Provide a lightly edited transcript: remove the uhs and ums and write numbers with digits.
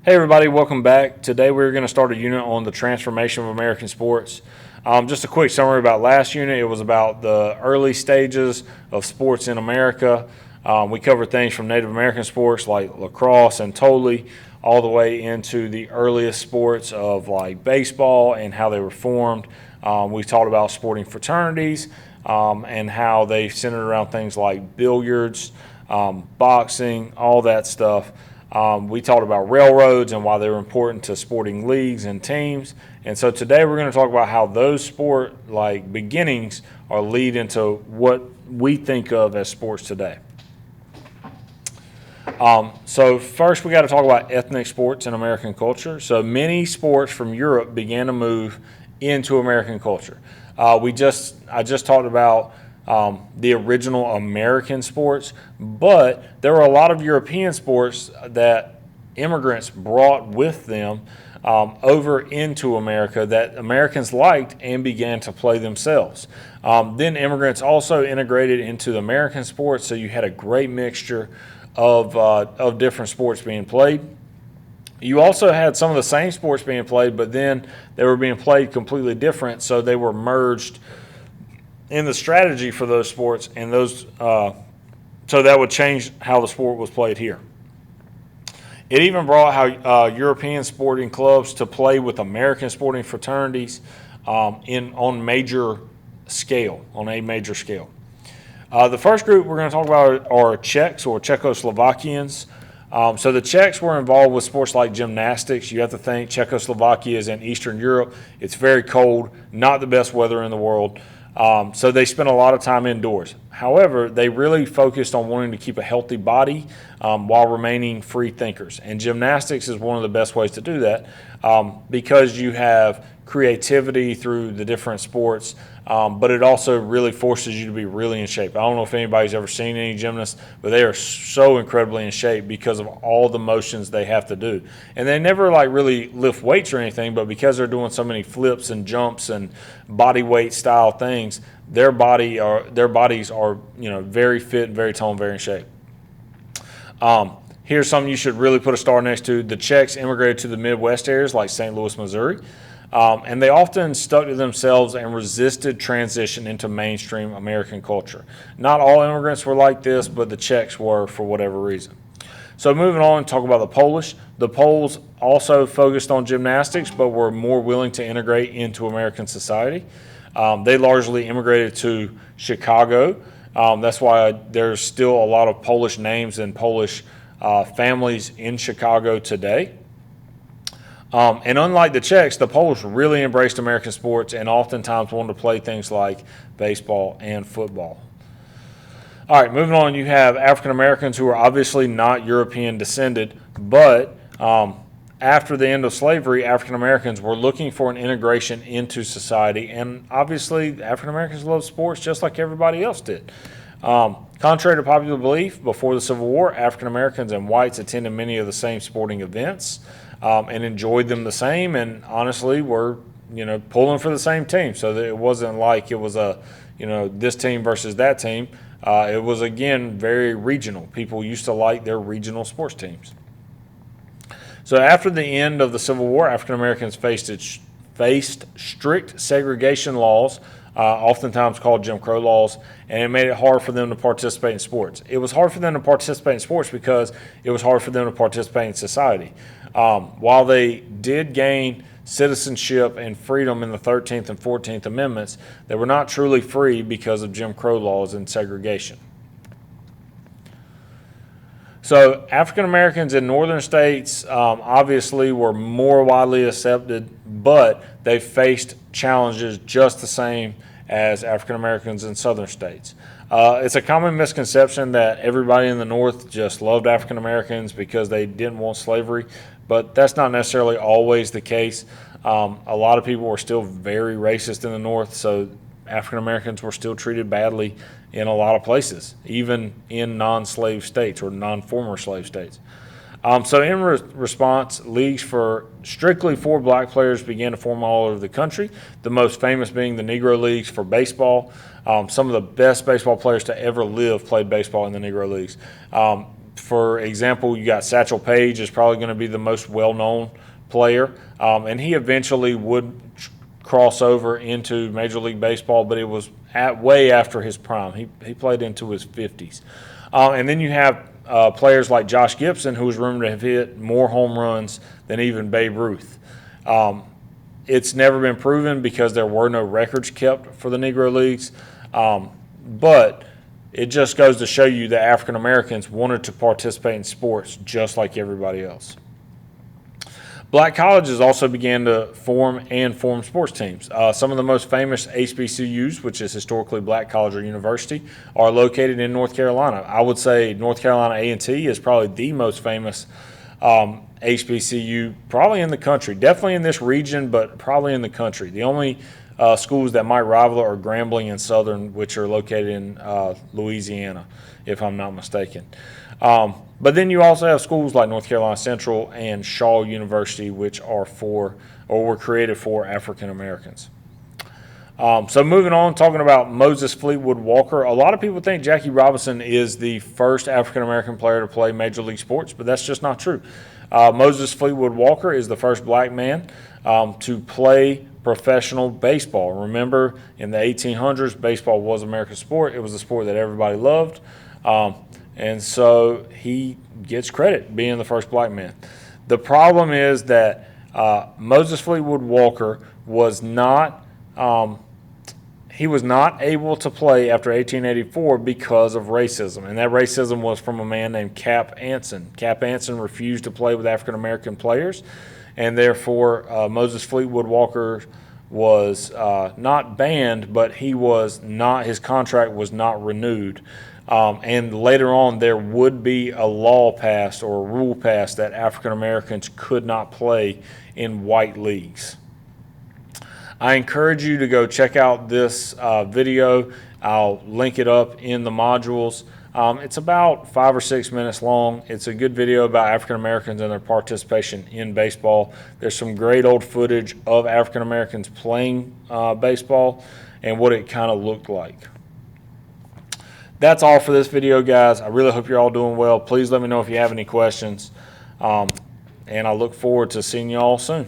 Hey everybody, welcome back. Today we're going to start a unit on the transformation of American sports. Just a quick summary about last unit. It was about the early stages of sports in America. We covered things from Native American sports like lacrosse and Toley, all the way into the earliest sports of like baseball and how they were formed. We talked about sporting fraternities and how they centered around things like billiards, boxing, all that stuff. We talked about railroads and why they were important to sporting leagues and teams. And so today we're going to talk about how those sport like beginnings are lead into what we think of as sports today. So first we got to talk about ethnic sports in American culture. So many sports from Europe began to move into American culture. I just talked about the original American sports, but there were a lot of European sports that immigrants brought with them over into America that Americans liked and began to play themselves. Then immigrants also integrated into the American sports, so you had a great mixture of different sports being played. You also had some of the same sports being played, but then they were being played completely different, so they were merged in the strategy for those sports, and so that would change how the sport was played here. It even brought how European sporting clubs to play with American sporting fraternities on a major scale. The first group we're going to talk about are Czechs or Czechoslovakians. So the Czechs were involved with sports like gymnastics. You have to think Czechoslovakia is in Eastern Europe. It's very cold, not the best weather in the world. So they spent a lot of time indoors. However, they really focused on wanting to keep a healthy body while remaining free thinkers. And gymnastics is one of the best ways to do that because you have creativity through the different sports, but it also really forces you to be really in shape. I don't know if anybody's ever seen any gymnasts, but they are so incredibly in shape because of all the motions they have to do. And they never like really lift weights or anything, but because they're doing so many flips and jumps and body weight style things, their bodies are very fit, very toned, very in shape. Here's something you should really put a star next to. The Czechs immigrated to the Midwest areas like St. Louis, Missouri. And they often stuck to themselves and resisted transition into mainstream American culture. Not all immigrants were like this, but the Czechs were for whatever reason. So moving on, talk about the Polish. The Poles also focused on gymnastics, but were more willing to integrate into American society. They largely immigrated to Chicago. That's why there's still a lot of Polish names and Polish families in Chicago today. And unlike the Czechs, the Polish really embraced American sports and oftentimes wanted to play things like baseball and football. All right, moving on, you have African Americans who are obviously not European descended, but after the end of slavery, African Americans were looking for an integration into society, and obviously African Americans love sports just like everybody else did. Contrary to popular belief, before the Civil War, African Americans and whites attended many of the same sporting events. And enjoyed them the same, and honestly were pulling for the same team. So that it wasn't like it was this team versus that team. It was again very regional. People used to like their regional sports teams. So after the end of the Civil War, African Americans faced strict segregation laws, oftentimes called Jim Crow laws, and it made it hard for them to participate in sports. It was hard for them to participate in sports because it was hard for them to participate in society. While they did gain citizenship and freedom in the 13th and 14th Amendments, they were not truly free because of Jim Crow laws and segregation. So African Americans in northern states obviously were more widely accepted, but they faced challenges just the same as African Americans in southern states. It's a common misconception that everybody in the North just loved African Americans because they didn't want slavery, but that's not necessarily always the case. A lot of people were still very racist in the North, so African Americans were still treated badly in a lot of places, even in non-slave states or non-former slave states. So in response, leagues strictly for black players began to form all over the country, the most famous being the Negro Leagues for baseball. Some of the best baseball players to ever live played baseball in the Negro Leagues. For example, you got Satchel Paige is probably going to be the most well-known player, and he eventually would cross over into Major League Baseball, but it was way after his prime. He played into his 50s. And then you have players like Josh Gibson, who was rumored to have hit more home runs than even Babe Ruth. It's never been proven because there were no records kept for the Negro Leagues, but it just goes to show you that African Americans wanted to participate in sports just like everybody else. Black colleges also began to form sports teams. Some of the most famous HBCUs, which is historically Black College or University, are located in North Carolina. I would say North Carolina A&T is probably the most famous HBCU probably in the country. Definitely in this region, but probably in the country. The only schools that might rival are Grambling and Southern, which are located in Louisiana, if I'm not mistaken. But then you also have schools like North Carolina Central and Shaw University, which are were created for African Americans. So moving on, talking about Moses Fleetwood Walker. A lot of people think Jackie Robinson is the first African American player to play Major League sports, but that's just not true. Moses Fleetwood Walker is the first black man to play professional baseball. Remember, in the 1800s, baseball was America's sport. It was a sport that everybody loved. And so he gets credit being the first black man. The problem is that Moses Fleetwood Walker was not able to play after 1884 because of racism, and that racism was from a man named Cap Anson. Cap Anson refused to play with African American players, and therefore Moses Fleetwood Walker was not banned, but his contract was not renewed. And later on, there would be a law passed or a rule passed that African Americans could not play in white leagues. I encourage you to go check out this video. I'll link it up in the modules. It's about 5 or 6 minutes long. It's a good video about African Americans and their participation in baseball. There's some great old footage of African Americans playing baseball and what it kind of looked like. That's all for this video, guys. I really hope you're all doing well. Please let me know if you have any questions. And I look forward to seeing you all soon.